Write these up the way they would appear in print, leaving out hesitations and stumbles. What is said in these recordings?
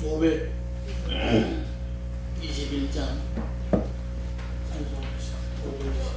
521장 찬송 520장.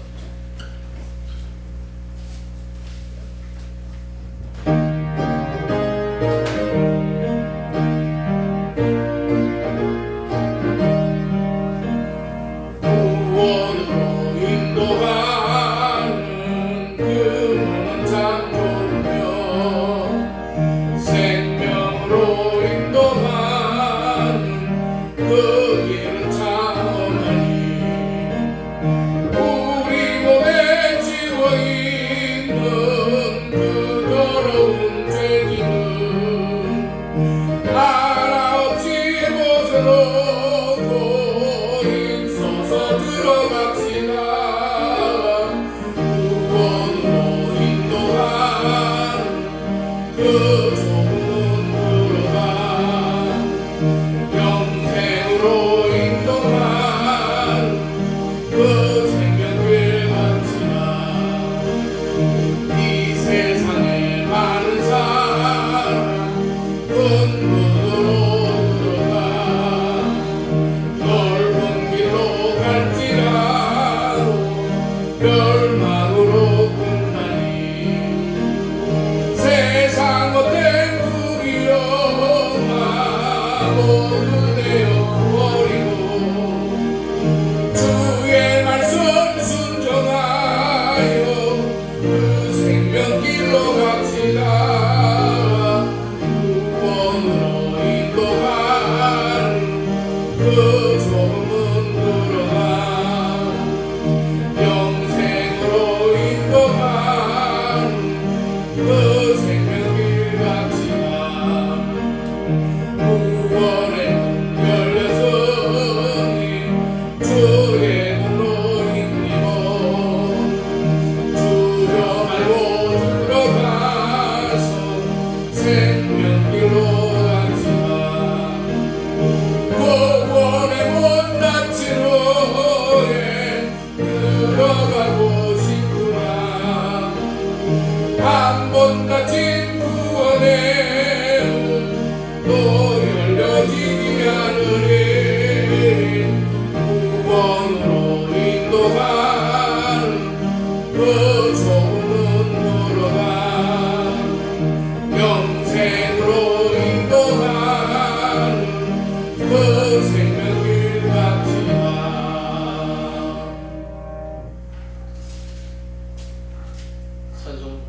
찬송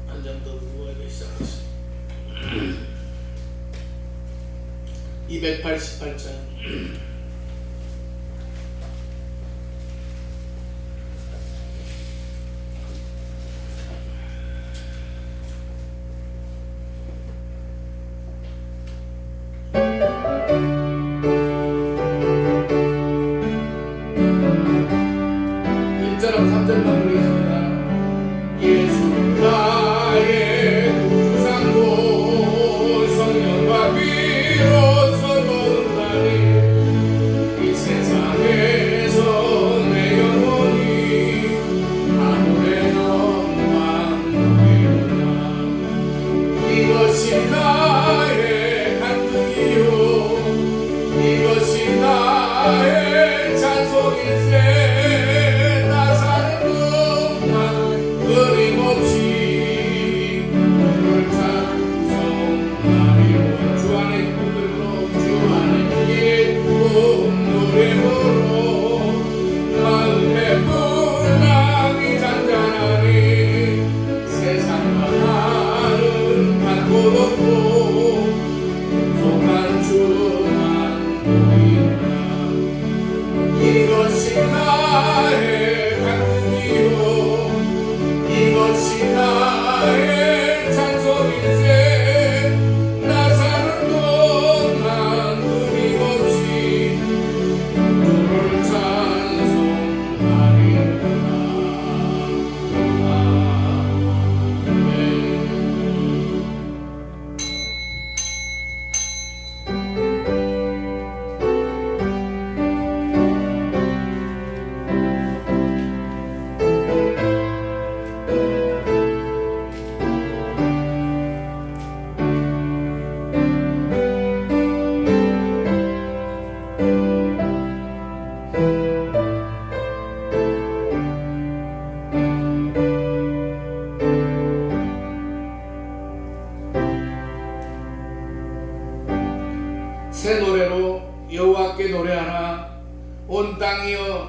한 장 더 구하기 시작하시죠. 288장. 나의 찬송일세 나 사는 것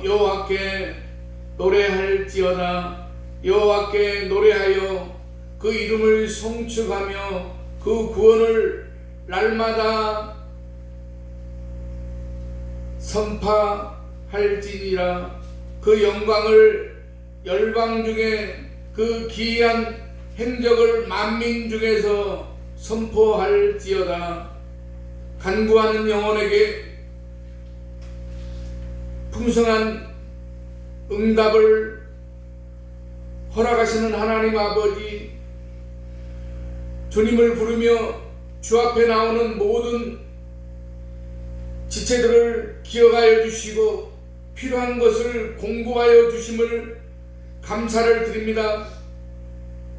여호와께 노래할지어다. 여호와께 노래하여 그 이름을 송축하며 그 구원을 날마다 선파할지니라. 그 영광을 열방 중에 그 기이한 행적을 만민 중에서 선포할지어다. 간구하는 영혼에게 풍성한 응답을 허락하시는 하나님 아버지, 주님을 부르며 주 앞에 나오는 모든 지체들을 기억하여 주시고 필요한 것을 공급하여 주심을 감사를 드립니다.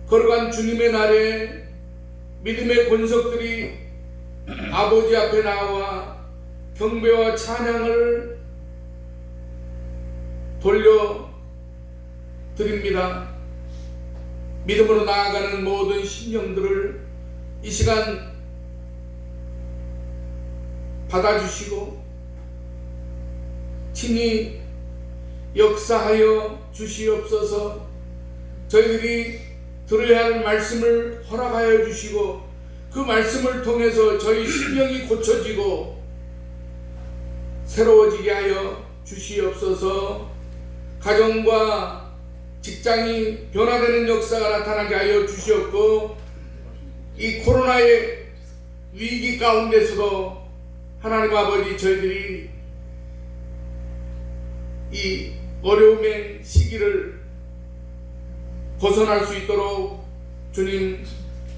거룩한 주님의 날에 믿음의 권석들이 아버지 앞에 나와 경배와 찬양을 돌려드립니다. 믿음으로 나아가는 모든 심령들을 이 시간 받아주시고 친히 역사하여 주시옵소서. 저희들이 들어야 할 말씀을 허락하여 주시고 그 말씀을 통해서 저희 심령이 고쳐지고 새로워지게 하여 주시옵소서. 가정과 직장이 변화되는 역사가 나타나게 하여 주시옵고 이 코로나의 위기 가운데서도 하나님 아버지, 저희들이 이 어려움의 시기를 벗어날 수 있도록 주님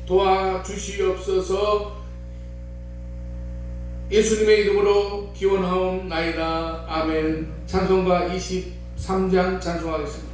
도와주시옵소서. 예수님의 이름으로 기원하옵나이다. 아멘. 찬송가 23장 찬송하겠습니다.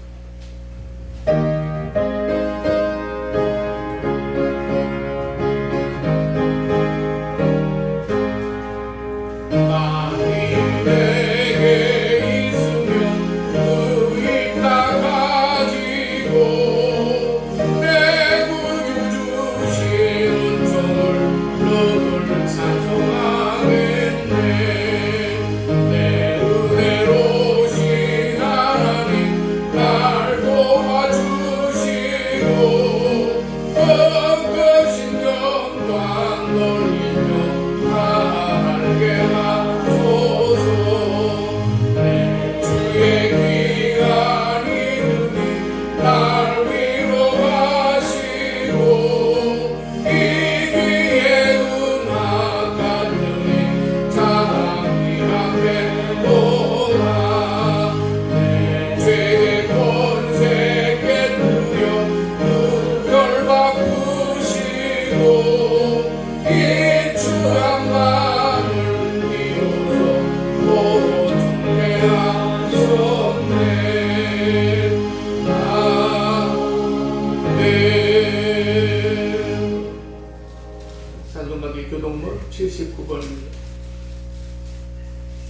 교동물 79번입니다.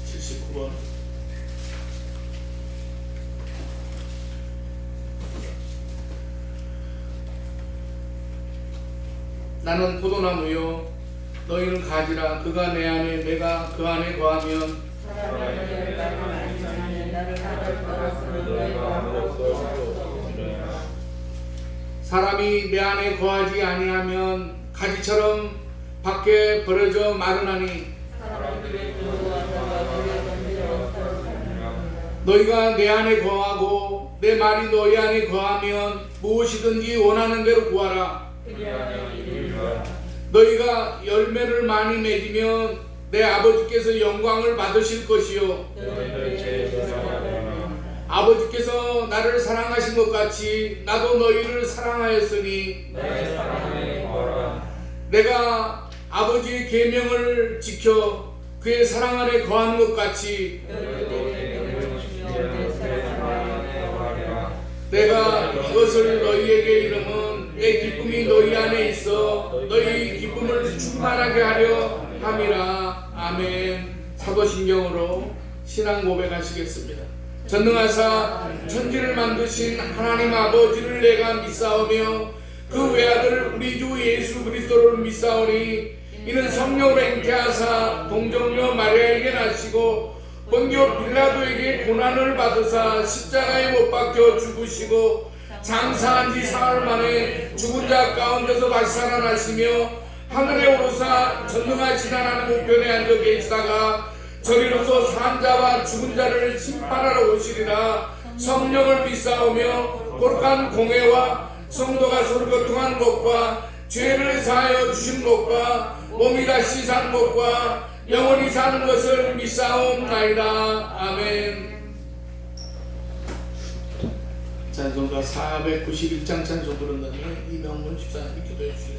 79번. 나는 포도나무요 너희는 가지라. 그가 내 안에 내가 그 안에 거하면 사람이 내 안에 거하지 아니하면 가지처럼 밖에 버려져 마르나니 너희가 내 안에 거하고 내 말이 너희 안에 거하면 무엇이든지 원하는 대로 구하라. 너희가 열매를 많이 맺으면 내 아버지께서 영광을 받으실 것이요 아버지께서 나를 사랑하신 것 같이 나도 너희를 사랑하였으니 내가 아버지의 계명을 지켜 그의 사랑 안에 거하는 것 같이 내가 이것을 너희에게 이름은 내 기쁨이 너희 안에 있어 너희 기쁨을 충만하게 하려 함이라. 아멘. 사도신경으로 신앙 고백하시겠습니다. 전능하사 천지를 만드신 하나님 아버지를 내가 믿사오며 그 외아들 우리 주 예수 그리스도를 믿사오니 이는 성령으로 잉태하사 동정녀 마리아에게 나시고 본교 빌라도에게 고난을 받으사 십자가에 못 박혀 죽으시고 장사한 지 사흘 만에 죽은 자 가운데서 다시 살아나시며 하늘에 오르사 전능하신 하나님 우편에 앉아 계시다가 저리로서 산 자와 죽은 자를 심판하러 오시리라. 성령을 비싸우며 거룩한 공회와 성도가 서로 교통하는 것과 죄를 사하여 주신 것과 몸이 다시 사는 것과 영원히 사는 것을 믿사옵나이다. 아멘. 찬송가 491장 찬송 부른다면 이명문 집사님이 기도해 주시겠습니다.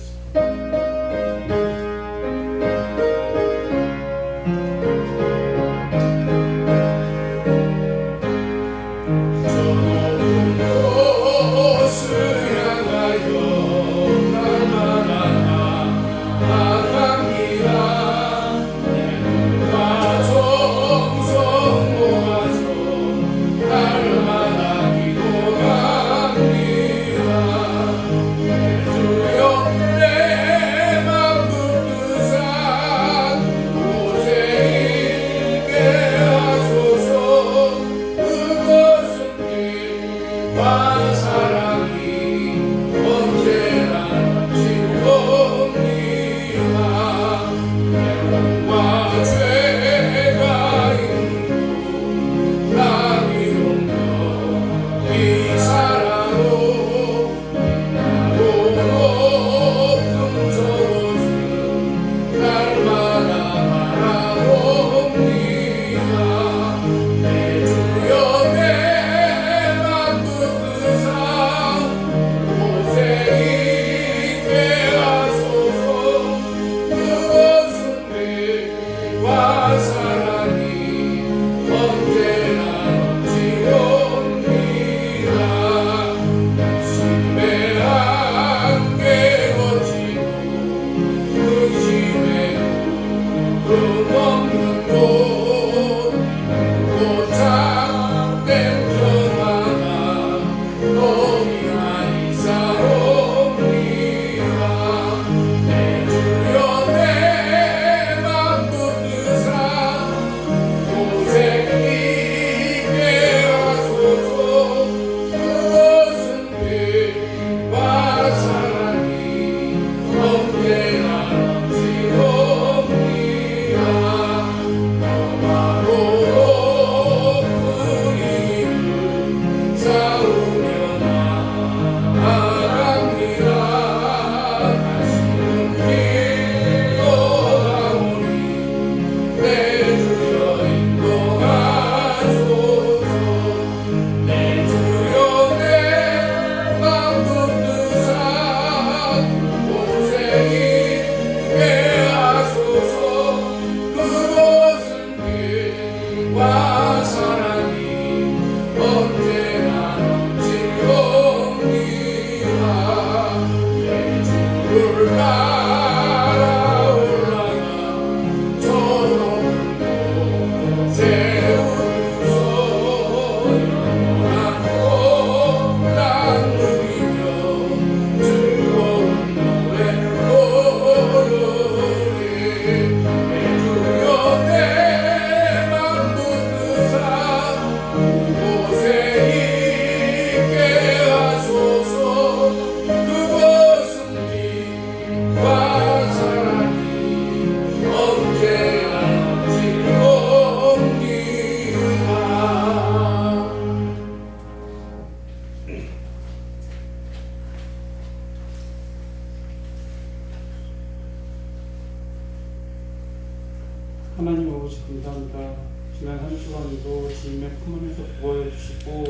하나님 아버지 감사합니다. 지난 한 주간도 주님의 품 안에서 구하여 주시고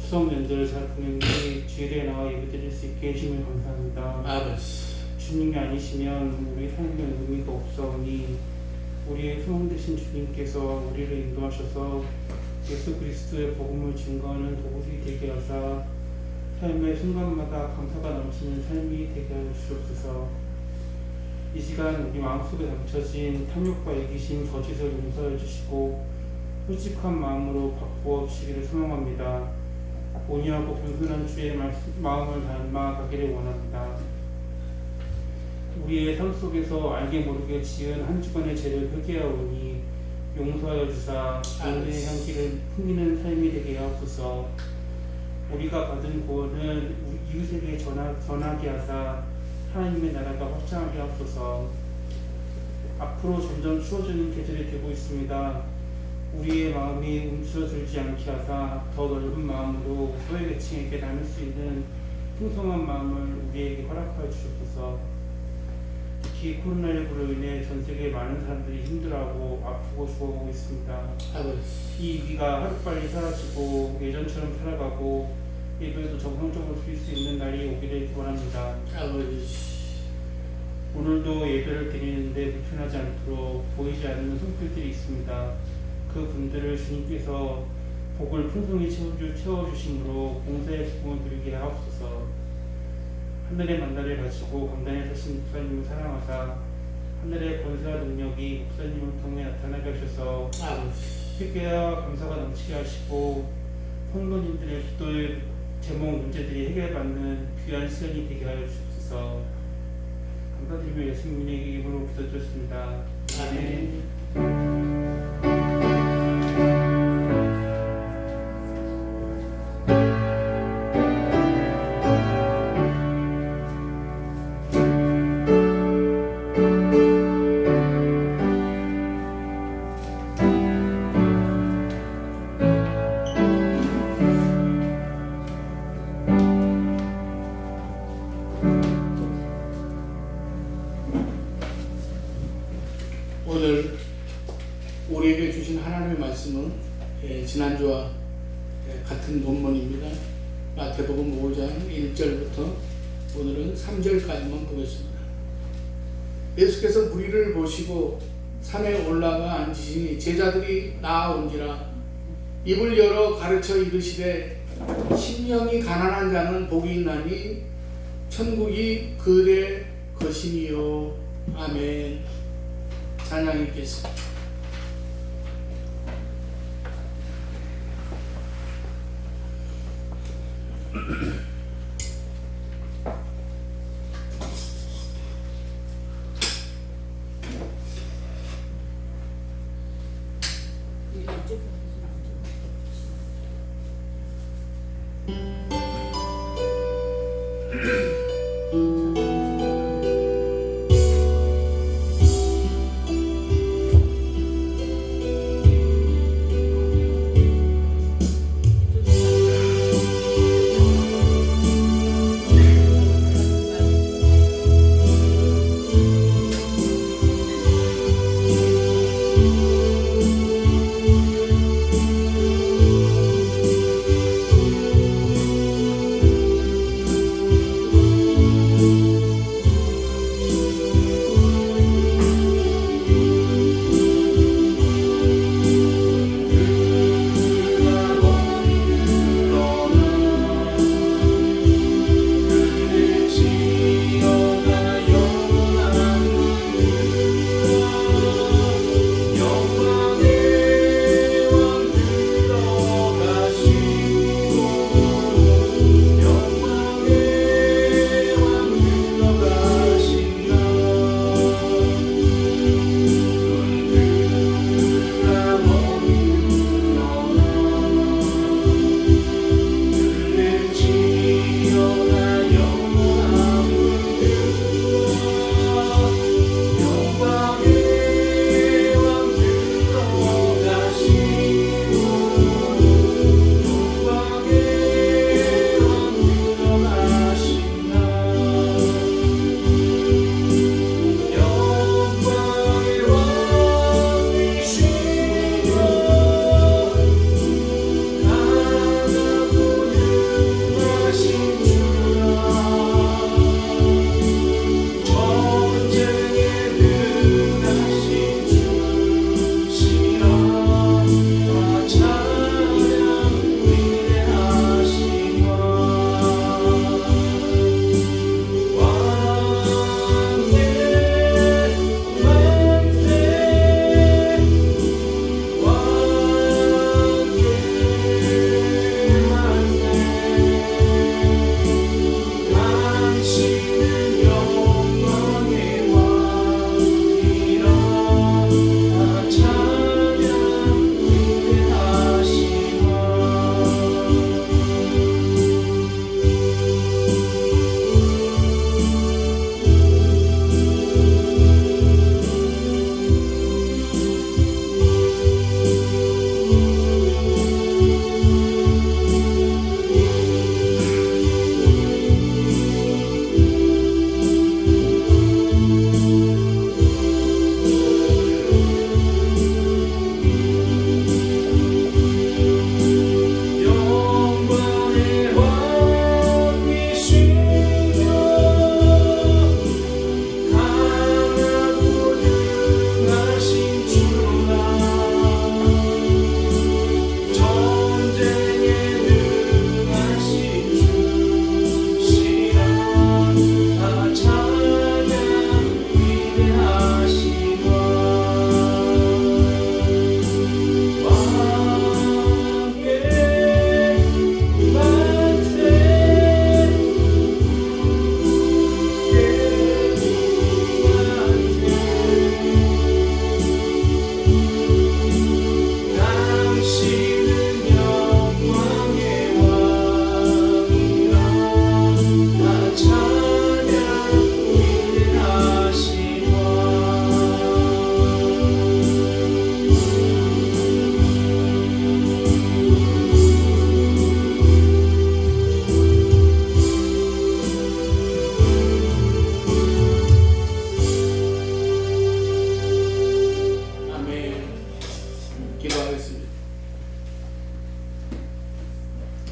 추석 연절을 잘 보냈는데 주일에 나와 예배드릴 수 있게 해주시면 감사합니다. 아버지, 주님이 아니시면 우리 삶에 의미가 없사오니 우리의 소망 되신 주님께서 우리를 인도하셔서 예수 그리스도의 복음을 증거하는 도구들이 되게 하사 삶의 순간마다 감사가 넘치는 삶이 되게 하여 주옵소서. 이 시간 우리 마음속에 감춰진 탐욕과 이기심, 거짓을 용서해 주시고 솔직한 마음으로 바꾸어 주시기를 소망합니다. 온유하고 겸손한 주의 마음을 닮아가기를 원합니다. 우리의 삶 속에서 알게 모르게 지은 한 주간의 죄를 회개하오니 용서하여 주사 은혜의 향기를 풍기는 삶이 되게 하옵소서. 우리가 받은 구원은 이웃에게 전하게 하사 하나님의 나라가 확장하게 하옵소서. 앞으로 점점 추워지는 계절이 되고 있습니다. 우리의 마음이 움츠러들지 않게 하사 더 넓은 마음으로 소외계층에게 나눌 수 있는 풍성한 마음을 우리에게 허락하여 주옵소서. 특히 코로나19로 인해 전 세계 많은 사람들이 힘들어하고 아프고 죽어가고 있습니다. 이 위기가 하루빨리 사라지고 예전처럼 살아가고 예배도 정상적으로 드릴 수 있는 날이 오기를 원합니다. 오늘도 예배를 드리는데 불편하지 않도록 보이지 않는 손길들이 있습니다. 그 분들을 주님께서 복을 풍성히 채워주심으로 봉사의 기쁨을 누리게 하옵소서. 하늘의 만나를 가지고 강단에 서신 목사님을 사랑하사 하늘의 권세와 능력이 목사님을 통해 나타나게 하셔서 회개와 감사가 넘치게 하시고 성도님들의 기도의 제목 문제들이 해결받는 귀한 시간이 되게 하여 주옵소서. 감사드리며 예수님의 이름으로 기도드렸습니다. 아멘. 오늘 우리에게 주신 하나님의 말씀은 지난주와 같은 본문입니다. 마태복음 5장 1절부터 오늘은 3절까지만 보겠습니다. 예수께서 무리를 보시고 산에 올라가 앉으시니 제자들이 나아온지라 입을 열어 가르쳐 이르시되 심령이 가난한 자는 복이 있나니 천국이 그의 것이니요. 아멘. 찬양하겠습니다.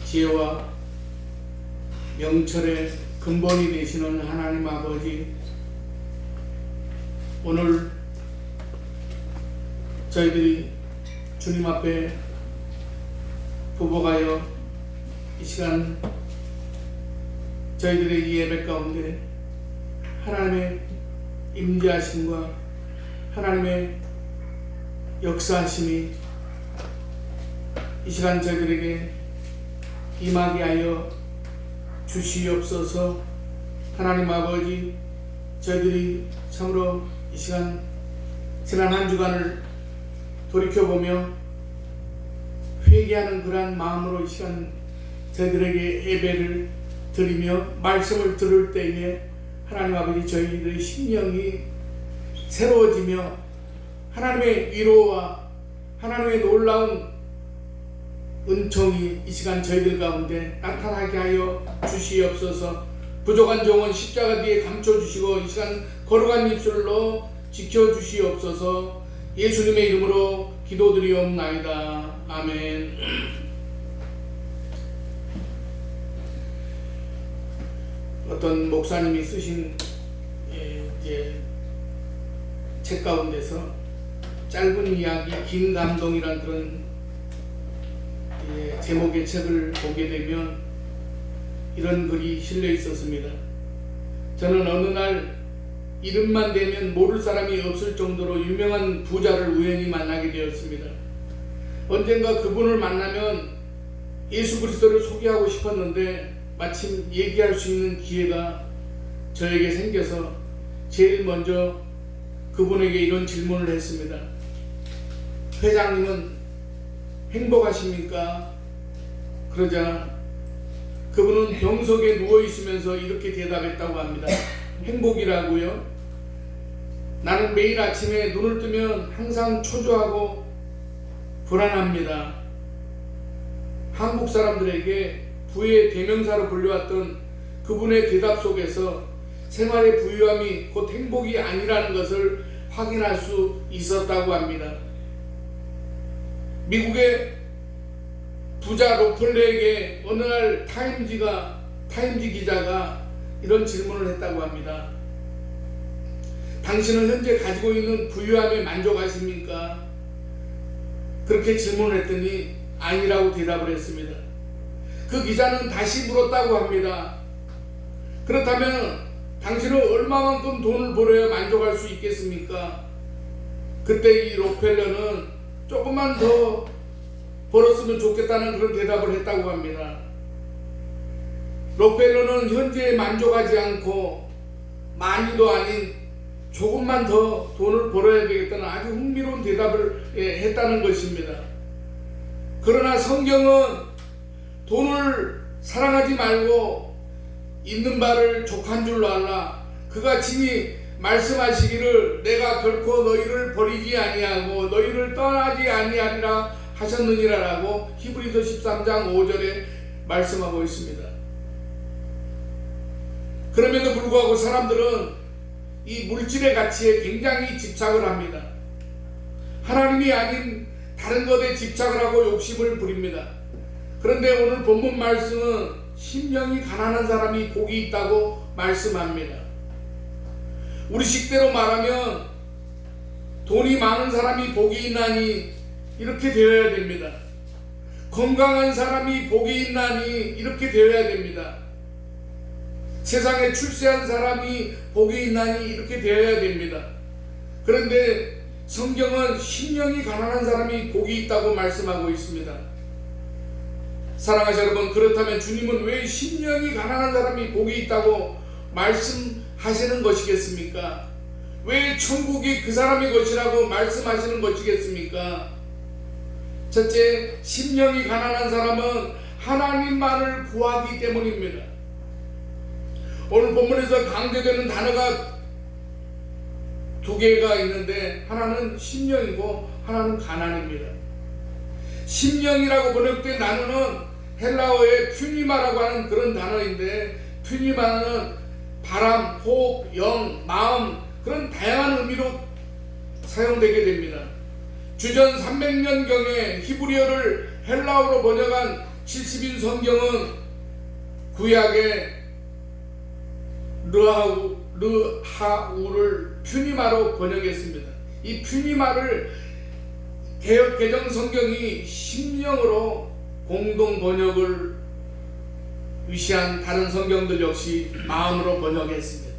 지혜와 명철의 근본이 되시는 하나님 아버지, 오늘 저희들이 주님 앞에 부복하여 이 시간 저희들의 이 예배 가운데 하나님의 임재하심과 하나님의 역사하심이 이 시간 저희들에게 임하게 하여 주시옵소서. 하나님 아버지, 저희들이 참으로 이 시간 지난 한 주간을 돌이켜보며 회개하는 그러한 마음으로 이 시간 저희들에게 예배를 드리며 말씀을 들을 때에 하나님 아버지, 저희들의 심령이 새로워지며 하나님의 위로와 하나님의 놀라운 은총이 이 시간 저희들 가운데 나타나게 하여 주시옵소서. 부족한 종은 십자가 뒤에 감춰주시고 이 시간 거룩한 입술로 지켜주시옵소서. 예수님의 이름으로 기도드리옵나이다. 아멘. 어떤 목사님이 쓰신 이제 책 가운데서 짧은 이야기 긴 감동이란 그런 제목의 책을 보게 되면 이런 글이 실려 있었습니다. 저는 어느 날 이름만 대면 모를 사람이 없을 정도로 유명한 부자를 우연히 만나게 되었습니다. 언젠가 그분을 만나면 예수 그리스도를 소개하고 싶었는데 마침 얘기할 수 있는 기회가 저에게 생겨서 제일 먼저 그분에게 이런 질문을 했습니다. 회장님은 행복하십니까? 그러자 그분은 병석에 누워있으면서 이렇게 대답했다고 합니다. 행복이라고요? 나는 매일 아침에 눈을 뜨면 항상 초조하고 불안합니다. 한국 사람들에게 부의 대명사로 불려왔던 그분의 대답 속에서 생활의 부유함이 곧 행복이 아니라는 것을 확인할 수 있었다고 합니다. 미국의 부자 록펠러에게 어느 날 타임지 기자가 이런 질문을 했다고 합니다. 당신은 현재 가지고 있는 부유함에 만족하십니까? 그렇게 질문을 했더니 아니라고 대답을 했습니다. 그 기자는 다시 물었다고 합니다. 그렇다면 당신은 얼마만큼 돈을 벌어야 만족할 수 있겠습니까? 그때 이 록펠러는 조금만 더 벌었으면 좋겠다는 그런 대답을 했다고 합니다. 록펠러는 현재에 만족하지 않고 많이도 아닌 조금만 더 돈을 벌어야 되겠다는 아주 흥미로운 대답을 했다는 것입니다. 그러나 성경은 돈을 사랑하지 말고 있는 바를 족한 줄로 알라. 그가 친히 말씀하시기를 내가 결코 너희를 버리지 아니하고 너희를 떠나지 아니하리라 하셨느니라라고 히브리서 13장 5절에 말씀하고 있습니다. 그럼에도 불구하고 사람들은 이 물질의 가치에 굉장히 집착을 합니다. 하나님이 아닌 다른 것에 집착을 하고 욕심을 부립니다. 그런데 오늘 본문 말씀은 심령이 가난한 사람이 복이 있다고 말씀합니다. 우리식대로 말하면 돈이 많은 사람이 복이 있나니 이렇게 되어야 됩니다. 건강한 사람이 복이 있나니 이렇게 되어야 됩니다. 세상에 출세한 사람이 복이 있나니 이렇게 되어야 됩니다. 그런데 성경은 심령이 가난한 사람이 복이 있다고 말씀하고 있습니다. 사랑하는 여러분, 그렇다면 주님은 왜 심령이 가난한 사람이 복이 있다고 말씀하시는 것이겠습니까? 왜 천국이 그 사람의 것이라고 말씀하시는 것이겠습니까? 첫째, 심령이 가난한 사람은 하나님만을 구하기 때문입니다. 오늘 본문에서 강조되는 단어가 두 개가 있는데 하나는 심령이고 하나는 가난입니다. 심령이라고 번역된 단어는 헬라어의 퓨니마라고 하는 그런 단어인데, 퓨니마는 바람, 호흡, 영, 마음, 그런 다양한 의미로 사용되게 됩니다. 주전 300년경에 히브리어를 헬라어로 번역한 70인 성경은 구약의 르하우를 퓨니마로 번역했습니다. 이 퓨니마를 개역 개정 성경이 심령으로 공동 번역을 위시한 다른 성경들 역시 마음으로 번역했습니다.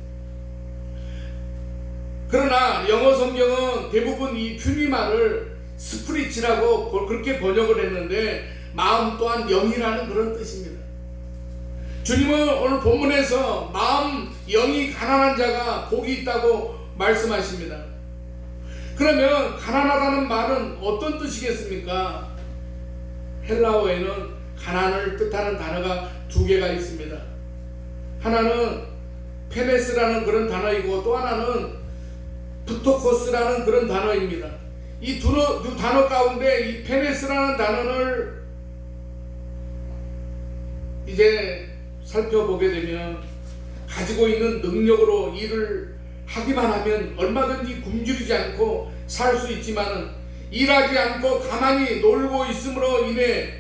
그러나 영어 성경은 대부분 이 퓨니마를 스프리치라고 그렇게 번역을 했는데 마음 또한 영이라는 그런 뜻입니다. 주님은 오늘 본문에서 마음 영이 가난한 자가 복이 있다고 말씀하십니다. 그러면 가난하다는 말은 어떤 뜻이겠습니까? 헬라어에는 가난을 뜻하는 단어가 두 개가 있습니다. 하나는 페네스라는 그런 단어이고 또 하나는 프토코스라는 그런 단어입니다. 이 두 단어 가운데 이 페네스라는 단어를 이제 살펴보게 되면 가지고 있는 능력으로 일을 하기만 하면 얼마든지 굶주리지 않고 살 수 있지만은 일하지 않고 가만히 놀고 있음으로 인해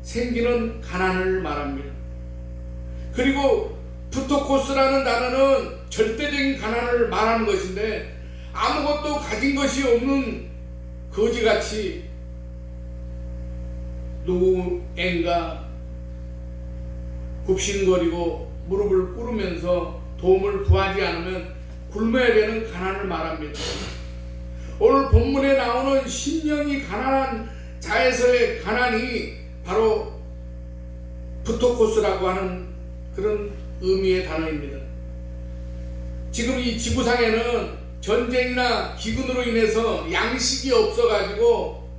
생기는 가난을 말합니다. 그리고 프토코스라는 단어는 절대적인 가난을 말하는 것인데 아무것도 가진 것이 없는 거지같이 누구인가 굽신거리고 무릎을 꿇으면서 도움을 구하지 않으면 굶어야 되는 가난을 말합니다. 오늘 본문에 나오는 심령이 가난한 자에서의 가난이 바로 프토코스라고 하는 그런 의미의 단어입니다. 지금 이 지구상에는 전쟁이나 기근으로 인해서 양식이 없어가지고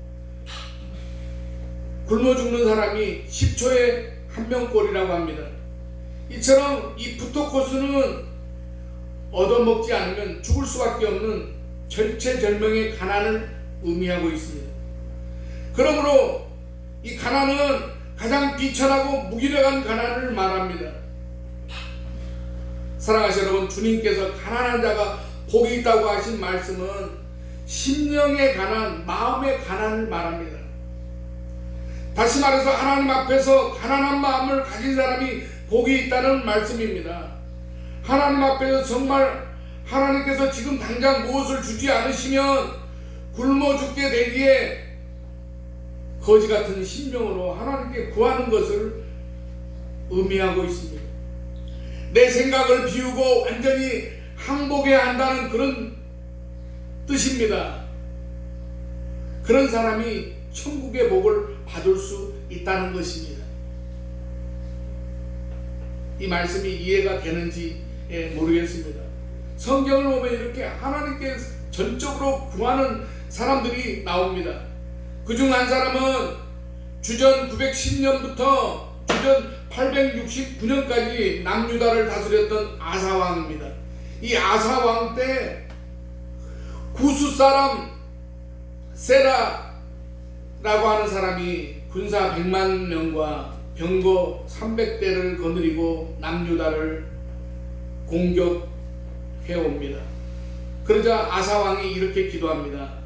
굶어 죽는 사람이 10초에 한 명꼴이라고 합니다. 이처럼 이 프토코스는 얻어먹지 않으면 죽을 수밖에 없는 절체절명의 가난을 의미하고 있습니다. 그러므로 이 가난은 가장 비천하고 무기력한 가난을 말합니다. 사랑하시는 여러분, 주님께서 가난한 자가 복이 있다고 하신 말씀은 심령의 가난, 마음의 가난을 말합니다. 다시 말해서 하나님 앞에서 가난한 마음을 가진 사람이 복이 있다는 말씀입니다. 하나님 앞에서 정말 하나님께서 지금 당장 무엇을 주지 않으시면 굶어 죽게 되기에 거지 같은 심령으로 하나님께 구하는 것을 의미하고 있습니다. 내 생각을 비우고 완전히 항복해야 한다는 그런 뜻입니다. 그런 사람이 천국의 복을 받을 수 있다는 것입니다. 이 말씀이 이해가 되는지 모르겠습니다. 성경을 보면 이렇게 하나님께 전적으로 구하는 사람들이 나옵니다. 그중 한 사람은 주전 910년부터 주전 869년까지 남유다를 다스렸던 아사왕입니다. 이 아사왕 때 구스 사람 세라라고 하는 사람이 군사 100만 명과 병거 300대를 거느리고 남유다를 공격해옵니다. 그러자 아사왕이 이렇게 기도합니다.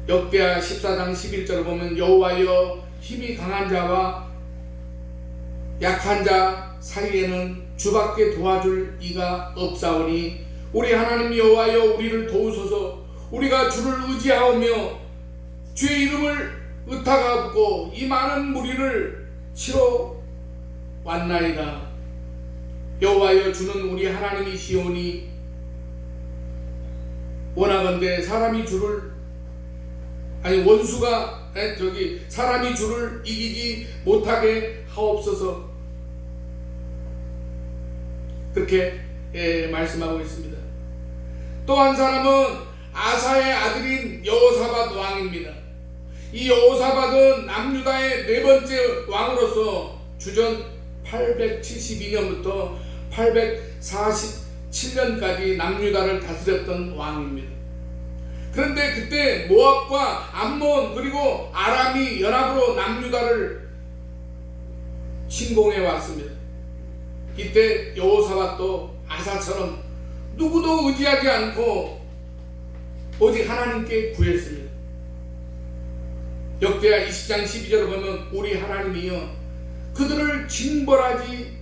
역대하 14장 11절을 보면 여호와여, 힘이 강한 자와 약한 자 사이에는 주밖에 도와줄 이가 없사오니 우리 하나님 여호와여, 우리를 도우소서. 우리가 주를 의지하오며 주의 이름을 의탁하고 이 많은 무리를 치러 왔나이다. 여호와여, 주는 우리 하나님이시오니 원하건대 사람이 주를 원수가 사람이 주를 이기지 못하게 하옵소서. 그렇게 말씀하고 있습니다. 또 한 사람은 아사의 아들인 여호사밧 왕입니다. 이 여호사밧은 남유다의 네 번째 왕으로서 주전 872년부터 847년까지 남유다를 다스렸던 왕입니다. 그런데 그때 모압과 암몬 그리고 아람이 연합으로 남유다를 침공해 왔습니다. 이때 여호사밧도 아사처럼 누구도 의지하지 않고 오직 하나님께 구했습니다. 역대하 20장 12절을 보면 우리 하나님이여 그들을 징벌하지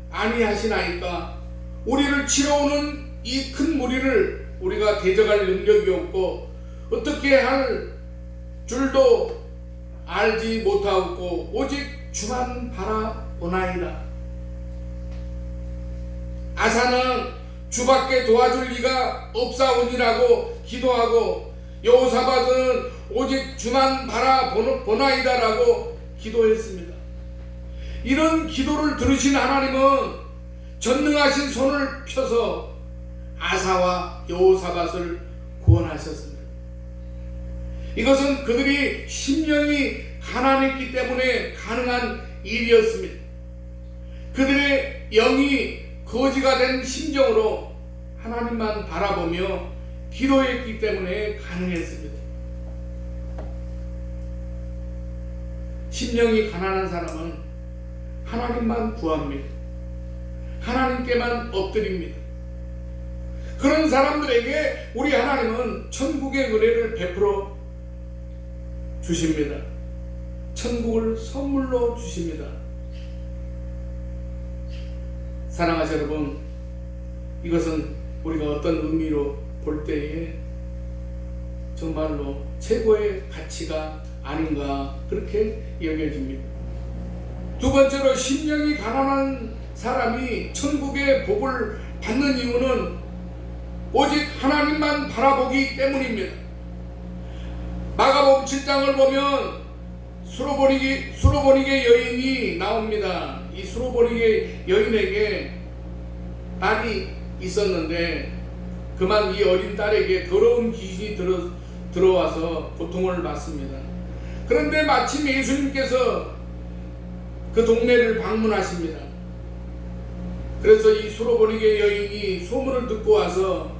아니하시나이까. 우리를 치러오는 이 큰 무리를 우리가 대적할 능력이 없고 어떻게 할 줄도 알지 못하고 오직 주만 바라보나이다. 아사는 주밖에 도와줄 리가 없사오니라고 기도하고 여호사밧은 오직 주만 바라보나이다라고 기도했습니다. 이런 기도를 들으신 하나님은 전능하신 손을 펴서 아사와 여호사밧을 구원하셨습니다. 이것은 그들이 심령이 가난했기 때문에 가능한 일이었습니다. 그들의 영이 거지가 된 심정으로 하나님만 바라보며 기도했기 때문에 가능했습니다. 심령이 가난한 사람은 하나님만 구합니다. 하나님께만 엎드립니다. 그런 사람들에게 우리 하나님은 천국의 은혜를 베풀어 주십니다. 천국을 선물로 주십니다. 사랑하는 여러분, 이것은 우리가 어떤 의미로 볼 때에 정말로 최고의 가치가 아닌가 그렇게 여겨집니다. 두 번째로 심령이 가난한 사람이 천국의 복을 받는 이유는 오직 하나님만 바라보기 때문입니다. 마가복음 7장을 보면 수로보니게 여인이 나옵니다. 이 수로보니게 여인에게 딸이 있었는데 그만 이 어린 딸에게 더러운 귀신이 들어와서 고통을 받습니다. 그런데 마침 예수님께서 그 동네를 방문하십니다. 그래서 이 수로보니게 여인이 소문을 듣고 와서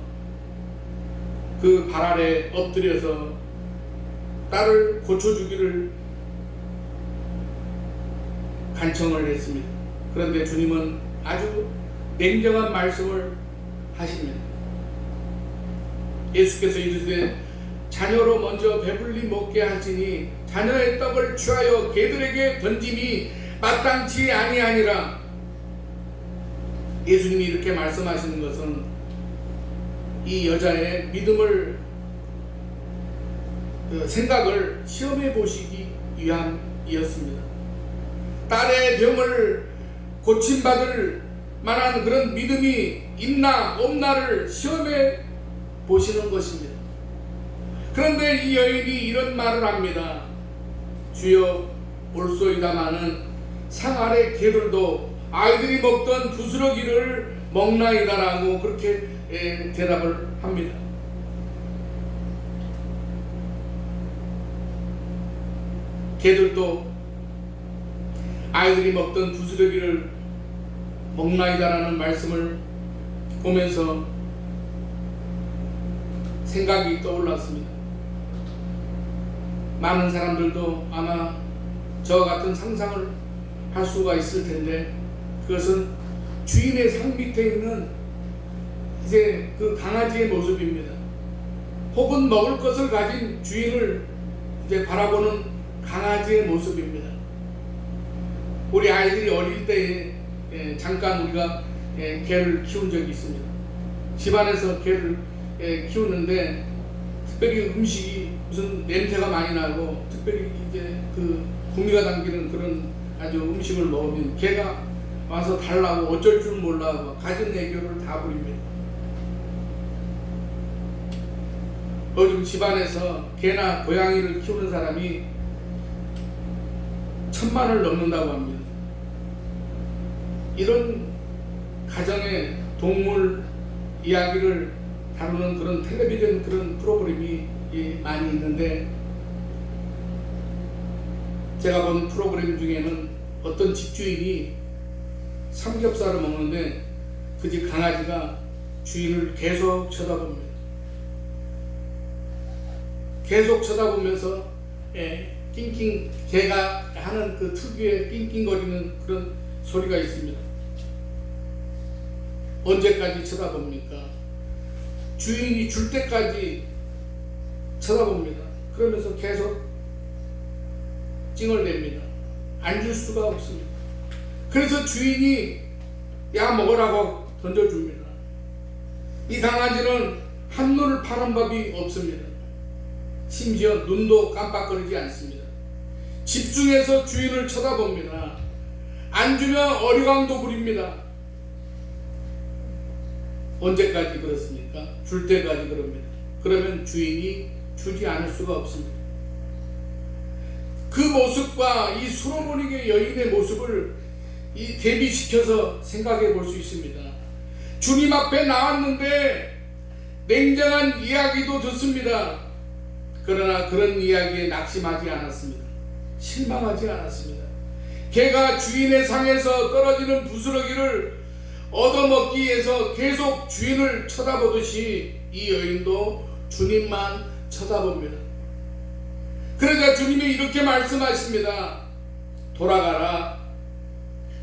그 발 아래 엎드려서 딸을 고쳐주기를 간청을 했습니다. 그런데 주님은 아주 냉정한 말씀을 하십니다. 예수께서 이르시되 자녀로 먼저 배불리 먹게 하시니 자녀의 떡을 취하여 개들에게 던짐이 마땅치 아니하니라. 예수님이 이렇게 말씀하시는 것은 이 여자의 믿음을 생각을 시험해 보시기 위함이었습니다. 딸의 병을 고침받을 만한 그런 믿음이 있나 없나를 시험해 보시는 것입니다. 그런데 이 여인이 이런 말을 합니다. 주여 올소이다마는 상 아래 개들도 아이들이 먹던 부스러기를 먹나이다라고 그렇게 대답을 합니다. 개들도 아이들이 먹던 부스러기를 먹나이다라는 말씀을 보면서 생각이 떠올랐습니다. 많은 사람들도 아마 저와 같은 상상을 할 수가 있을 텐데 그것은 주인의 상 밑에 있는 이제 그 강아지의 모습입니다. 혹은 먹을 것을 가진 주인을 이제 바라보는 강아지의 모습입니다. 우리 아이들이 어릴 때에 잠깐 우리가 개를 키운 적이 있습니다. 집안에서 개를 키우는데 특별히 음식이 무슨 냄새가 많이 나고 특별히 이제 그 구미가 당기는 그런 아주 음식을 먹으면 개가 와서 달라고 어쩔 줄 몰라 가진 애교를 다 부립니다. 요즘 집안에서 개나 고양이를 키우는 사람이 1000만을 넘는다고 합니다. 이런 가정의 동물 이야기를 다루는 그런 텔레비전 그런 프로그램이 많이 있는데 제가 본 프로그램 중에는 어떤 집주인이 삼겹살을 먹는데 그 집 강아지가 주인을 계속 쳐다봅니다. 계속 쳐다보면서 낑낑 개가 하는 그 특유의 낑낑거리는 그런 소리가 있습니다. 언제까지 쳐다봅니까? 주인이 줄 때까지 쳐다봅니다. 그러면서 계속 찡얼댑니다. 안 줄 수가 없습니다. 그래서 주인이 야 먹으라고 던져줍니다. 이 강아지는 한눈을 파는 법이 없습니다. 심지어 눈도 깜빡거리지 않습니다. 집중해서 주인을 쳐다봅니다. 안 주면 어리광도 부립니다. 언제까지 그렇습니까? 줄 때까지 그럽니다. 그러면 주인이 주지 않을 수가 없습니다. 그 모습과 이 솔로몬에게 여인의 모습을 대비시켜서 생각해 볼 수 있습니다. 주님 앞에 나왔는데 냉정한 이야기도 듣습니다. 그러나 그런 이야기에 낙심하지 않았습니다. 실망하지 않았습니다. 개가 주인의 상에서 떨어지는 부스러기를 얻어먹기 위해서 계속 주인을 쳐다보듯이 이 여인도 주님만 쳐다봅니다. 그러자 주님이 이렇게 말씀하십니다. 돌아가라.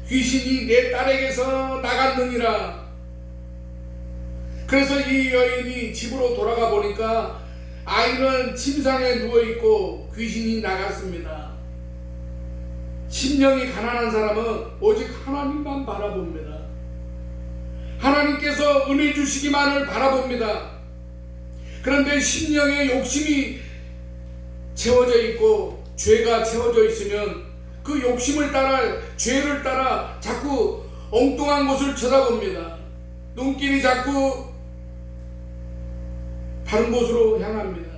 귀신이 내 딸에게서 나갔느니라. 그래서 이 여인이 집으로 돌아가 보니까 아이는 침상에 누워있고 귀신이 나갔습니다. 심령이 가난한 사람은 오직 하나님만 바라봅니다. 하나님께서 은혜 주시기만을 바라봅니다. 그런데 심령에 욕심이 채워져 있고 죄가 채워져 있으면 그 욕심을 따라 죄를 따라 자꾸 엉뚱한 곳을 쳐다봅니다. 눈길이 자꾸 다른 곳으로 향합니다.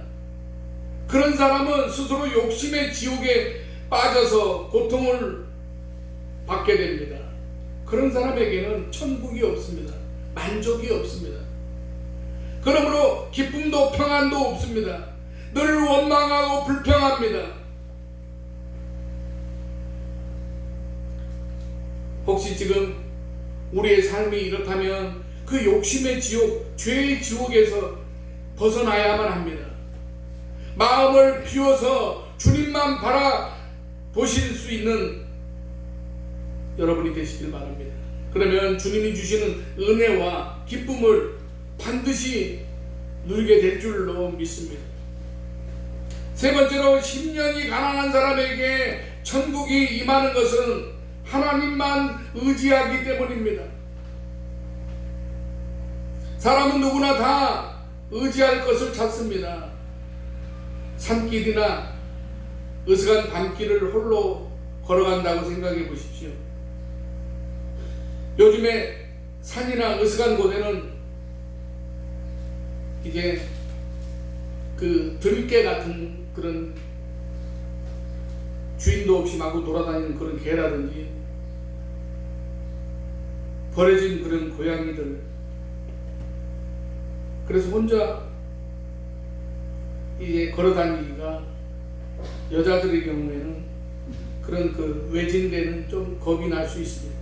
그런 사람은 스스로 욕심의 지옥에 빠져서 고통을 받게 됩니다. 그런 사람에게는 천국이 없습니다. 만족이 없습니다. 그러므로 기쁨도 평안도 없습니다. 늘 원망하고 불평합니다. 혹시 지금 우리의 삶이 이렇다면 그 욕심의 지옥, 죄의 지옥에서 벗어나야만 합니다. 마음을 비워서 주님만 바라보실 수 있는 여러분이 되시길 바랍니다. 그러면 주님이 주시는 은혜와 기쁨을 반드시 누리게 될 줄로 믿습니다. 세 번째로 심령이 가난한 사람에게 천국이 임하는 것은 하나님만 의지하기 때문입니다. 사람은 누구나 다 의지할 것을 찾습니다. 산길이나 으슥한 밤길을 홀로 걸어간다고 생각해 보십시오. 요즘에 산이나 으슥한 곳에는 이제 그 들개 같은 그런 주인도 없이 마구 돌아다니는 그런 개라든지 버려진 그런 고양이들, 그래서 혼자 이제 걸어다니기가 여자들의 경우에는 그런 그 외진데는 좀 겁이 날 수 있습니다.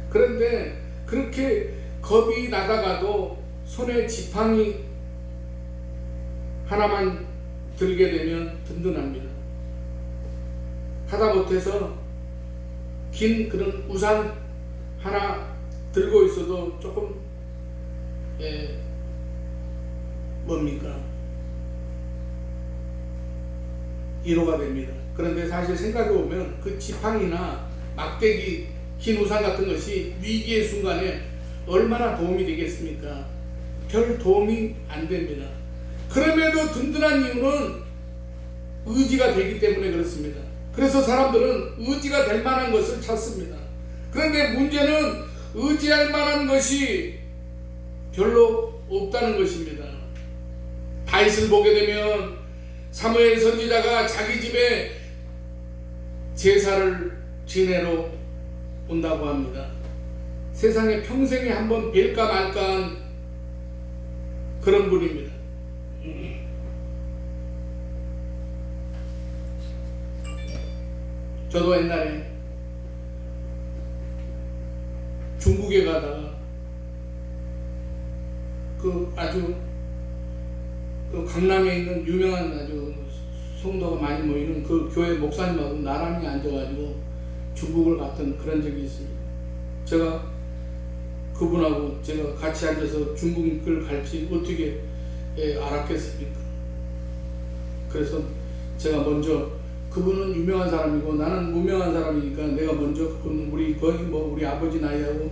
그런데 그렇게 겁이 나다가도 손에 지팡이 하나만 들게 되면 든든합니다. 하다못해서 긴 그런 우산 하나 들고 있어도 조금 뭡니까? 위로가 됩니다. 그런데 사실 생각해 보면 그 지팡이나 막대기, 긴 우산 같은 것이 위기의 순간에 얼마나 도움이 되겠습니까? 별 도움이 안 됩니다. 그럼에도 든든한 이유는 의지가 되기 때문에 그렇습니다. 그래서 사람들은 의지가 될 만한 것을 찾습니다. 그런데 문제는 의지할 만한 것이 별로 없다는 것입니다. 다윗을 보게 되면 사무엘 선지자가 자기 집에 제사를 지내러 온다고 합니다. 세상에 평생에 한번 뵐까 말까한 그런 분입니다. 저도 옛날에 중국에 가다가 그 아주 그 강남에 있는 유명한 아주 성도가 많이 모이는 그 교회 목사님하고 나란히 앉아가지고 중국을 갔던 그런 적이 있습니다. 제가 그분하고 제가 같이 앉아서 중국을 갈지 어떻게 알았겠습니까? 그래서 제가 먼저 그분은 유명한 사람이고 나는 무명한 사람이니까 내가 먼저 그분은 우리 거의 뭐 우리 아버지 나이하고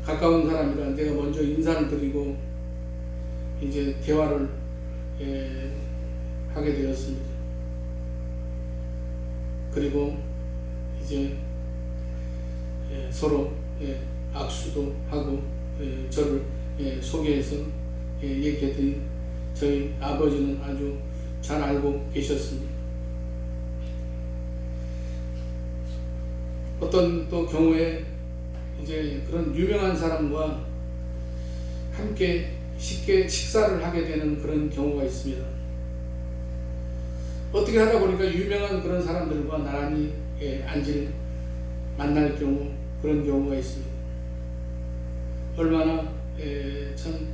가까운 사람이라 내가 먼저 인사를 드리고 이제 대화를 하게 되었습니다. 그리고 이제 서로 악수도 하고 저를 소개해서 얘기했더니 저희 아버지는 아주 잘 알고 계셨습니다. 어떤 또 경우에 이제 그런 유명한 사람과 함께 쉽게 식사를 하게 되는 그런 경우가 있습니다. 어떻게 하다 보니까 유명한 그런 사람들과 나란히 만날 경우 그런 경우가 있습니다. 얼마나 참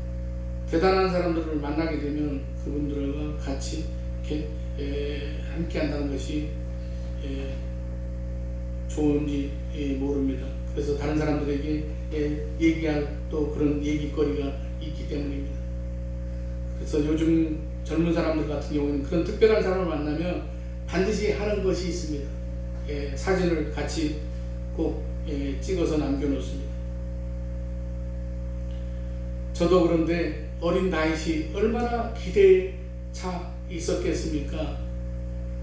대단한 사람들을 만나게 되면 그분들과 같이 이렇게 함께 한다는 것이 좋은지 모릅니다. 그래서 다른 사람들에게 얘기할 또 그런 얘기거리가 있기 때문입니다. 그래서 요즘 젊은 사람들 같은 경우는 그런 특별한 사람을 만나면 반드시 하는 것이 있습니다. 사진을 같이 꼭 찍어서 남겨놓습니다. 저도 그런데 어린 다윗이 얼마나 기대에 차 있었겠습니까?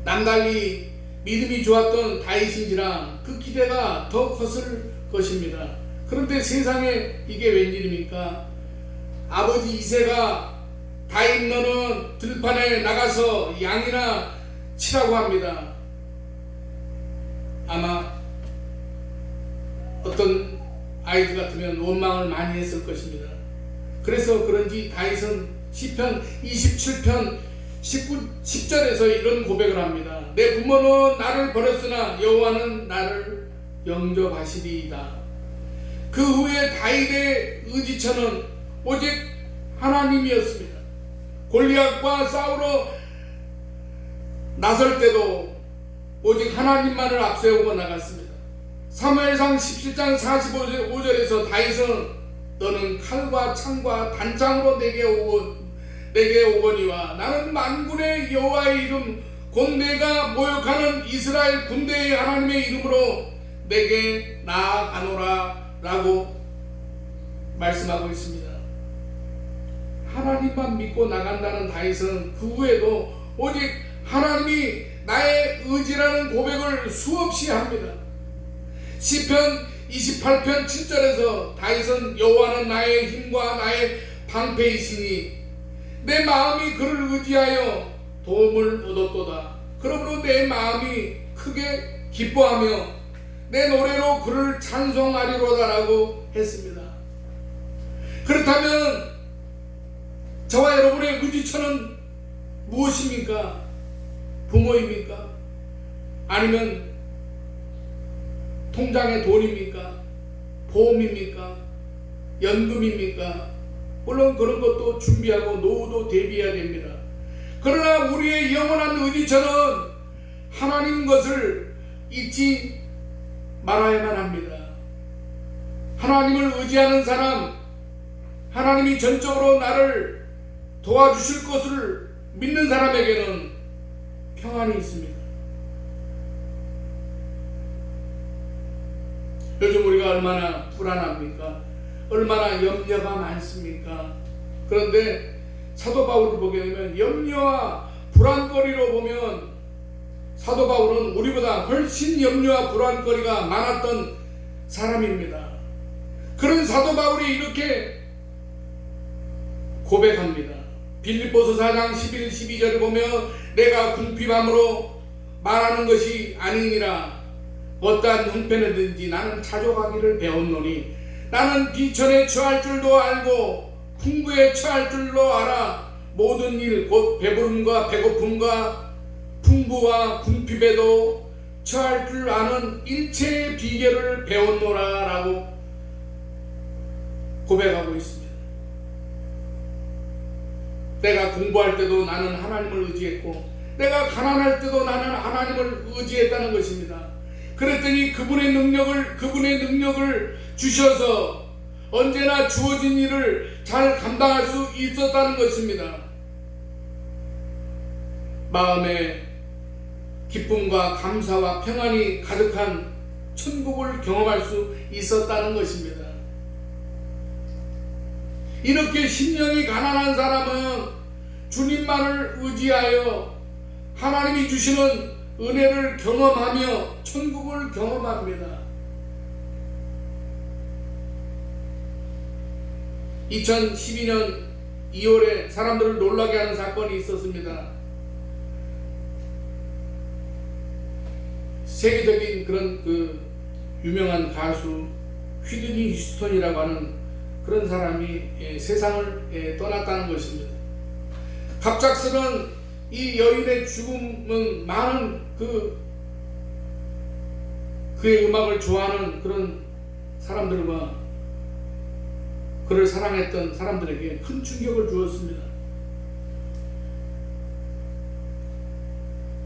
남달리 믿음이 좋았던 다윗인지라 그 기대가 더 컸을 것입니다. 그런데 세상에 이게 웬일입니까? 아버지 이새가 다윗 너는 들판에 나가서 양이나 치라고 합니다. 아마 어떤 아이들 같으면 원망을 많이 했을 것입니다. 그래서 그런지 다윗은 시편 27편 10절에서 이런 고백을 합니다. 내 부모는 나를 버렸으나 여호와는 나를 영접하시리이다. 그 후에 다윗의 의지처는 오직 하나님이었습니다. 골리앗과 싸우러 나설 때도 오직 하나님만을 앞세우고 나갔습니다. 사무엘상 17장 45절에서 다윗은 너는 칼과 창과 단창으로 내게 오거니와 나는 만군의 여호와의 이름 곧 내가 모욕하는 이스라엘 군대의 하나님의 이름으로 내게 나아가노라 라고 말씀하고 있습니다. 하나님만 믿고 나간다는 다윗은 그 후에도 오직 하나님이 나의 의지라는 고백을 수없이 합니다. 시편 28편 7절에서 다윗은 여호와는 나의 힘과 나의 방패이시니 내 마음이 그를 의지하여 도움을 얻었도다. 그러므로 내 마음이 크게 기뻐하며 내 노래로 그를 찬송하리로다라고 했습니다. 그렇다면 저와 여러분의 의지처는 무엇입니까? 부모입니까? 아니면 통장의 돈입니까? 보험입니까? 연금입니까? 물론 그런 것도 준비하고 노후도 대비해야 됩니다. 그러나 우리의 영원한 의지처는 하나님 것을 잊지 말아야만 합니다. 하나님을 의지하는 사람, 하나님이 전적으로 나를 도와주실 것을 믿는 사람에게는 평안이 있습니다. 요즘 우리가 얼마나 불안합니까? 얼마나 염려가 많습니까? 그런데 사도 바울을 보게 되면 염려와 불안거리로 보면 사도 바울은 우리보다 훨씬 염려와 불안거리가 많았던 사람입니다. 그런 사도 바울이 이렇게 고백합니다. 빌립보서 4장 11, 12절을 보면 내가 궁핍함으로 말하는 것이 아니니라 어떠한 형편이든지 나는 자족하기를 배웠노니 나는 비천에 처할 줄도 알고 풍부에 처할 줄로 알아 모든 일 곧 배부름과 배고픔과 풍부와 궁핍에도 처할 줄 아는 일체의 비결을 배웠노라 라고 고백하고 있습니다. 내가 공부할 때도 나는 하나님을 의지했고 내가 가난할 때도 나는 하나님을 의지했다는 것입니다. 그랬더니 그분의 능력을 주셔서 언제나 주어진 일을 잘 감당할 수 있었다는 것입니다. 마음에 기쁨과 감사와 평안이 가득한 천국을 경험할 수 있었다는 것입니다. 이렇게 심령이 가난한 사람은 주님만을 의지하여 하나님이 주시는 은혜를 경험하며 천국을 경험합니다. 2012년 2월에 사람들을 놀라게 하는 사건이 있었습니다. 세계적인 그런 그 유명한 가수 휘트니 휴스턴이라고 하는 그런 사람이 세상을 떠났다는 것입니다. 갑작스런 이 여인의 죽음은 많은 그의 음악을 좋아하는 그런 사람들과 그를 사랑했던 사람들에게 큰 충격을 주었습니다.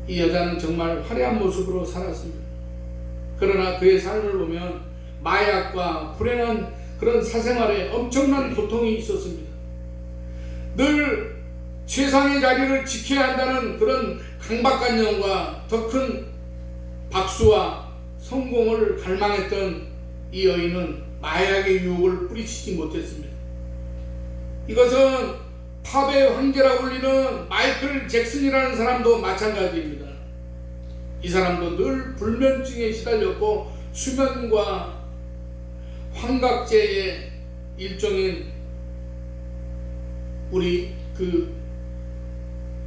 이 여자는 정말 화려한 모습으로 살았습니다. 그러나 그의 삶을 보면 마약과 불행한 그런 사생활에 엄청난 고통이 있었습니다. 늘 최상의 자리를 지켜야 한다는 그런 강박관념과 더 큰 박수와 성공을 갈망했던 이 여인은 마약의 유혹을 뿌리치지 못했습니다. 이것은 팝의 황제라고 불리는 마이클 잭슨이라는 사람도 마찬가지입니다. 이 사람도 늘 불면증에 시달렸고 수면과 환각제의 일종인 우리 그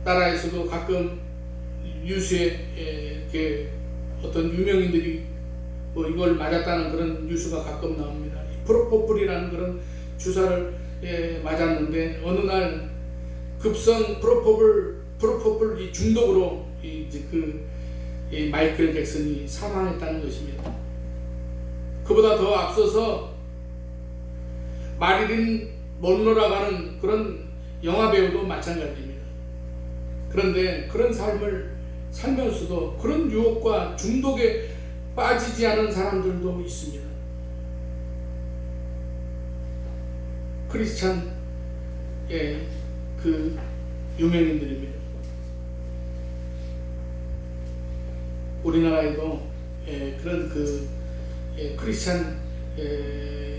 나라에서도 가끔 뉴스에 어떤 유명인들이 이걸 맞았다는 그런 뉴스가 가끔 나옵니다. 프로포폴이라는 그런 주사를 맞았는데 어느 날 급성 프로포폴 중독으로 이제 이 마이클 잭슨이 사망했다는 것입니다. 그보다 더 앞서서 마릴린 먼로라고 하는 그런 영화 배우도 마찬가지입니다. 그런데 그런 삶을 살면서도 그런 유혹과 중독에 빠지지 않은 사람들도 있습니다. 크리스찬의 그 유명인들입니다. 우리나라에도 그런 크리스찬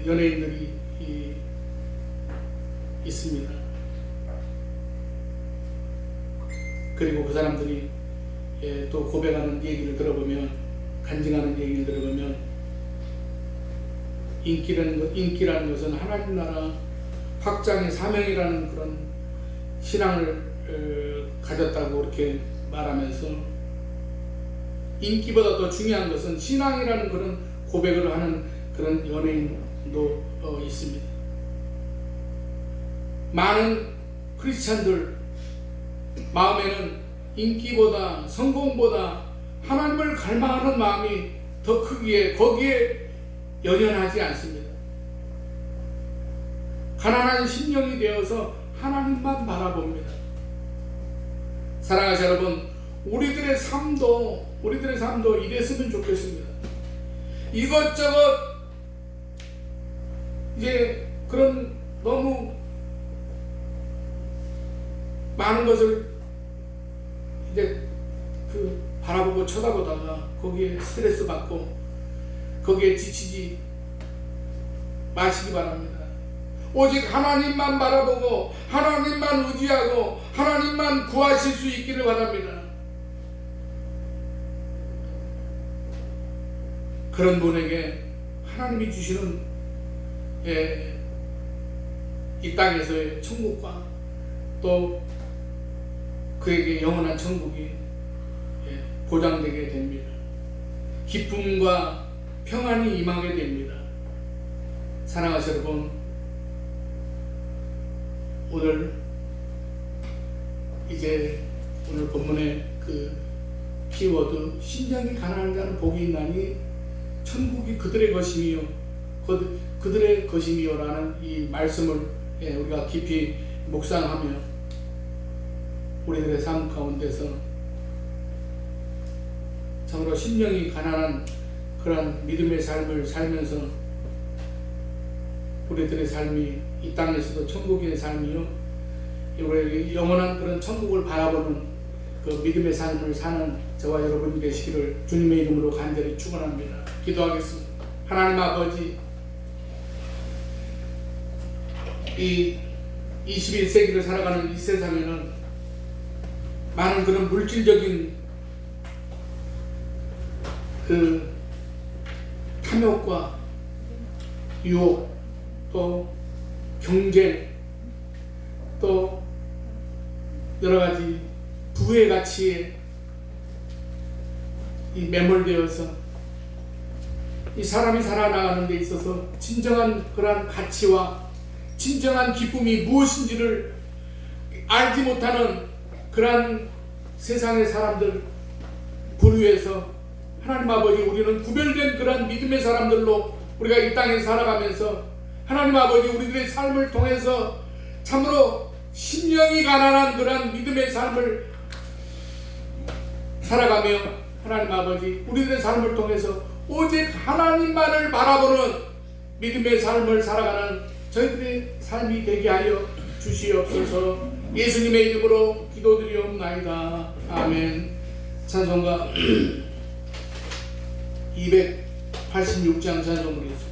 연예인들이 있습니다. 그리고 그 사람들이 또 고백하는 얘기를 들어보면, 간증하는 얘기를 들어보면, 인기라는 것은 하나님 나라 확장의 사명이라는 그런 신앙을 가졌다고 이렇게 말하면서, 인기보다 더 중요한 것은 신앙이라는 그런 고백을 하는 그런 연예인도 있습니다. 많은 크리스찬들 마음에는 인기보다 성공보다 하나님을 갈망하는 마음이 더 크기에 거기에 연연하지 않습니다. 가난한 심령이 되어서 하나님만 바라봅니다. 사랑하는 여러분, 우리들의 삶도 이랬으면 좋겠습니다. 이것저것 이제 그런 너무 많은 것을 이제 바라보고 쳐다보다가 거기에 스트레스 받고 거기에 지치지 마시기 바랍니다. 오직 하나님만 바라보고 하나님만 의지하고 하나님만 구하실 수 있기를 바랍니다. 그런 분에게 하나님이 주시는 이 땅에서의 천국과 또 그에게 영원한 천국이 보장되게 됩니다. 기쁨과 평안이 임하게 됩니다. 사랑하는 여러분, 오늘 본문의 그 키워드, 심령이 가난한 자는 복이 있나니 천국이 그들의 것이며 그들의 것이며라는 이 말씀을 우리가 깊이 묵상하며 우리들의 삶 가운데서 참으로 심령이 가난한 그런 믿음의 삶을 살면서 우리들의 삶이 이 땅에서도 천국의 삶이요, 우리 영원한 그런 천국을 바라보는 그 믿음의 삶을 사는 저와 여러분이 되시기를 주님의 이름으로 간절히 축원합니다. 기도하겠습니다. 하나님 아버지, 이 21세기를 살아가는 이 세상에는 많은 그런 물질적인 그 탐욕과 유혹, 또 경쟁, 또 여러 가지 부의 가치에 이 매몰되어서 이 사람이 살아나가는 데 있어서 진정한 그러한 가치와 진정한 기쁨이 무엇인지를 알지 못하는 그러한 세상의 사람들 부류에서 하나님 아버지, 우리는 구별된 그러한 믿음의 사람들로 우리가 이 땅에 살아가면서 하나님 아버지, 우리들의 삶을 통해서 참으로 심령이 가난한 그러한 믿음의 삶을 살아가며 하나님 아버지, 우리들의 삶을 통해서 오직 하나님만을 바라보는 믿음의 삶을 살아가는 저희들의 삶이 되게 하여 주시옵소서. 예수님의 이름으로 기도드리옵나이다. 아멘. 찬송가 286장 찬송부겠습니다.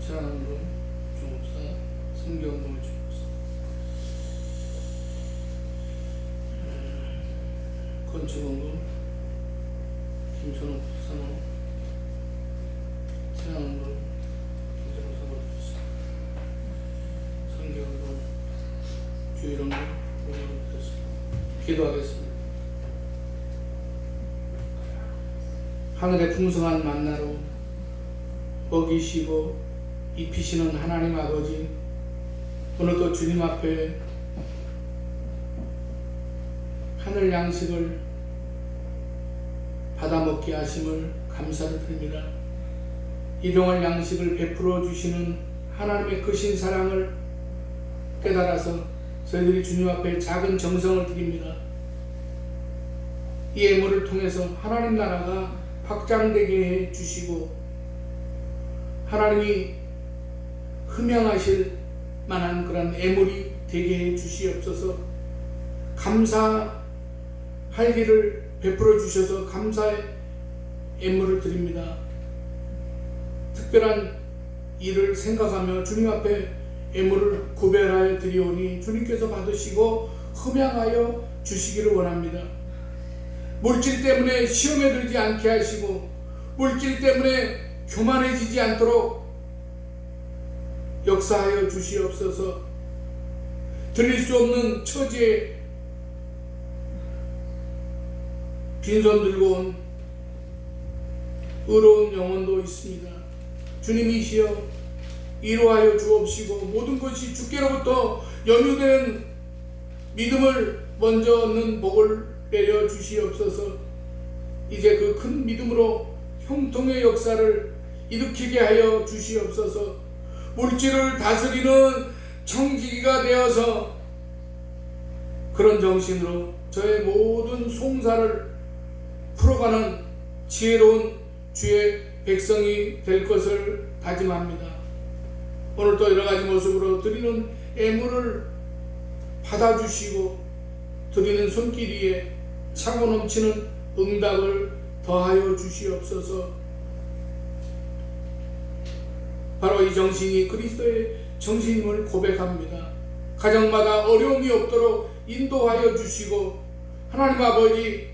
사랑으로 주 목사 성경 넣어주옵소서. 건축원금 김선욱 산호 태양원금 김선욱 산호 주옵소서. 성경금 주일원금 주옵소서. 기도하겠습니다. 하늘의 풍성한 만나로 먹이시고 입히시는 하나님 아버지, 오늘도 주님 앞에 하늘 양식을 받아 먹게 하심을 감사를 드립니다. 일용할 양식을 베풀어 주시는 하나님의 크신 사랑을 깨달아서 저희들이 주님 앞에 작은 정성을 드립니다. 이 예물을 통해서 하나님 나라가 확장되게 해 주시고 하나님이 흠양하실 만한 그런 예물이 되게 해 주시옵소서. 감사할 일을 베풀어 주셔서 감사의 예물을 드립니다. 특별한 일을 생각하며 주님 앞에 예물을 구별하여 드리오니 주님께서 받으시고 흠양하여 주시기를 원합니다. 물질 때문에 시험에 들지 않게 하시고 물질 때문에 교만해지지 않도록 역사하여 주시옵소서. 드릴 수 없는 처지에 빈손 들고 온 의로운 영혼도 있습니다. 주님이시여 이루하여 주옵시고 모든 것이 주께로부터 연유되는 믿음을 먼저 얻는 복을 내려 주시옵소서. 이제 그 큰 믿음으로 형통의 역사를 일으키게 하여 주시옵소서. 물질을 다스리는 청지기가 되어서 그런 정신으로 저의 모든 송사를 풀어가는 지혜로운 주의 백성이 될 것을 다짐합니다. 오늘도 여러가지 모습으로 드리는 예물을 받아주시고 드리는 손길 위에 차고 넘치는 응답을 더하여 주시옵소서. 바로 이 정신이 그리스도의 정신임을 고백합니다. 가정마다 어려움이 없도록 인도하여 주시고 하나님 아버지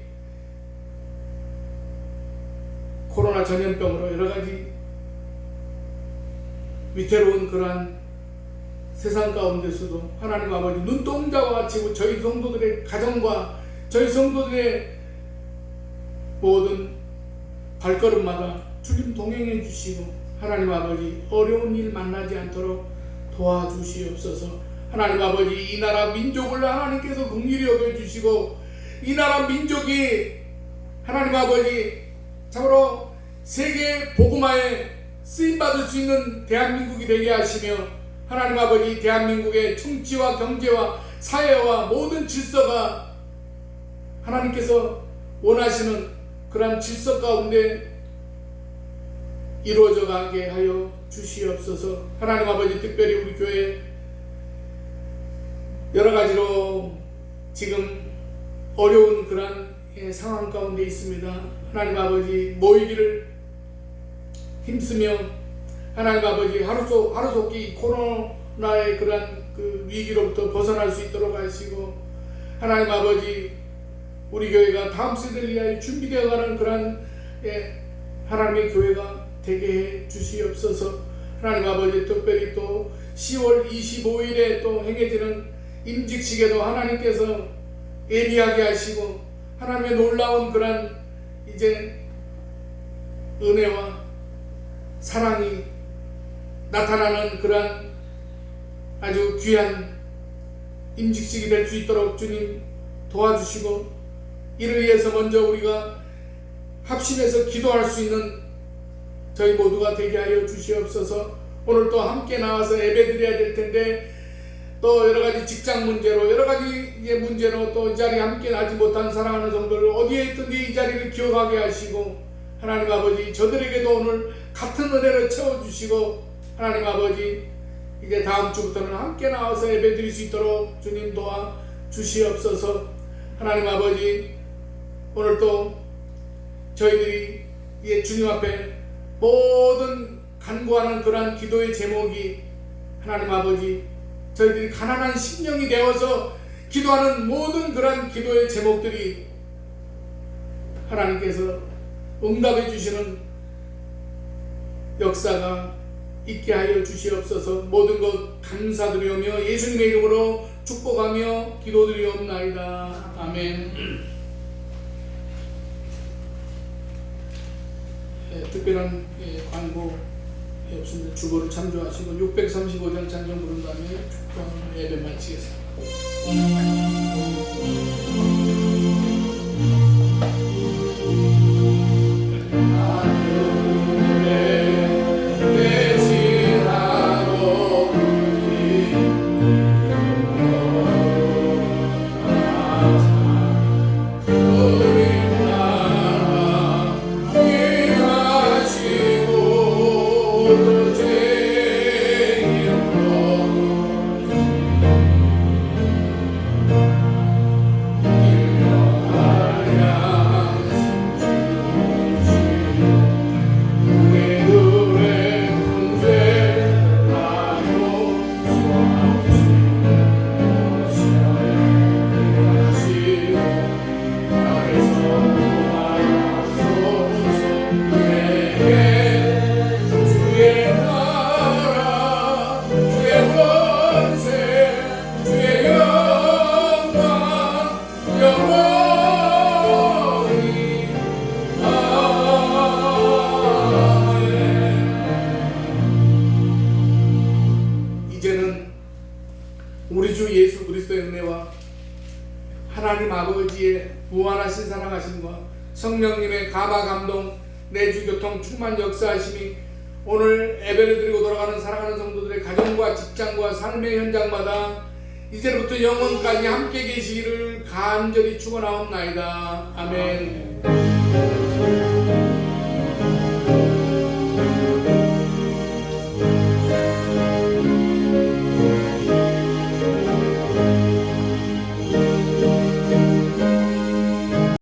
코로나 전염병으로 여러가지 위태로운 그러한 세상 가운데서도 하나님 아버지 눈동자와 같이 저희 성도들의 가정과 저희 성도들의 모든 발걸음마다 주님 동행해 주시고 하나님 아버지 어려운 일 만나지 않도록 도와주시옵소서. 하나님 아버지 이 나라 민족을 하나님께서 긍휼히 여겨주시고 이 나라 민족이 하나님 아버지 참으로 세계 복음화에 쓰임받을 수 있는 대한민국이 되게 하시며 하나님 아버지 대한민국의 정치와 경제와 사회와 모든 질서가 하나님께서 원하시는 그러한 질서 가운데 이루어져 가게 하여 주시옵소서. 하나님 아버지 특별히 우리 교회 여러 가지로 지금 어려운 그러한 상황 가운데 있습니다. 하나님 아버지 모이기를 힘쓰며 하나님 아버지 하루속히 코로나의 그러한 그 위기로부터 벗어날 수 있도록 하시고 하나님 아버지 우리 교회가 다음 세대를 위하여 준비되어가는 그러한 하나님의 교회가 되게 해 주시옵소서. 하나님 아버지 특별히 또 10월 25일에 또 행해지는 임직식에도 하나님께서 예비하게 하시고 하나님의 놀라운 그러한 이제 은혜와 사랑이 나타나는 그러한 아주 귀한 임직식이 될 수 있도록 주님 도와주시고 이를 위해서 먼저 우리가 합심해서 기도할 수 있는 저희 모두가 되게 하여 주시옵소서. 오늘 또 함께 나와서 예배드려야 될 텐데 또 여러가지 직장 문제로 여러가지의 문제로 또 이 자리에 함께 나지 못한 사랑하는 성도를 어디에 있든지 이 자리를 기억하게 하시고 하나님 아버지 저들에게도 오늘 같은 은혜를 채워주시고 하나님 아버지 이제 다음 주부터는 함께 나와서 예배드릴 수 있도록 주님 도와 주시옵소서. 하나님 아버지 오늘 또 저희들이 주님 앞에 모든 간구하는 그러한 기도의 제목이 하나님 아버지 저희들이 가난한 심령이 되어서 기도하는 모든 그런 기도의 제목들이 하나님께서 응답해 주시는 역사가 있게 하여 주시옵소서. 모든 것 감사드리오며 예수님의 이름으로 축복하며 기도드리옵나이다. 아멘. 특별한 광고 없습니다. 주보를 참조하시고 635장 찬송 부른 다음에 축복하는 예배 마치겠습니다. 우리 주 예수 그리스도의 은혜와 하나님 아버지의 무한하신 사랑하심과 성령님의 감화 감동 내주 교통 충만 역사하심이 오늘 예배를 드리고 돌아가는 사랑하는 성도들의 가정과 직장과 삶의 현장마다 이제부터 영원까지 함께 계시기를 간절히 축원하옵나이다. 아멘.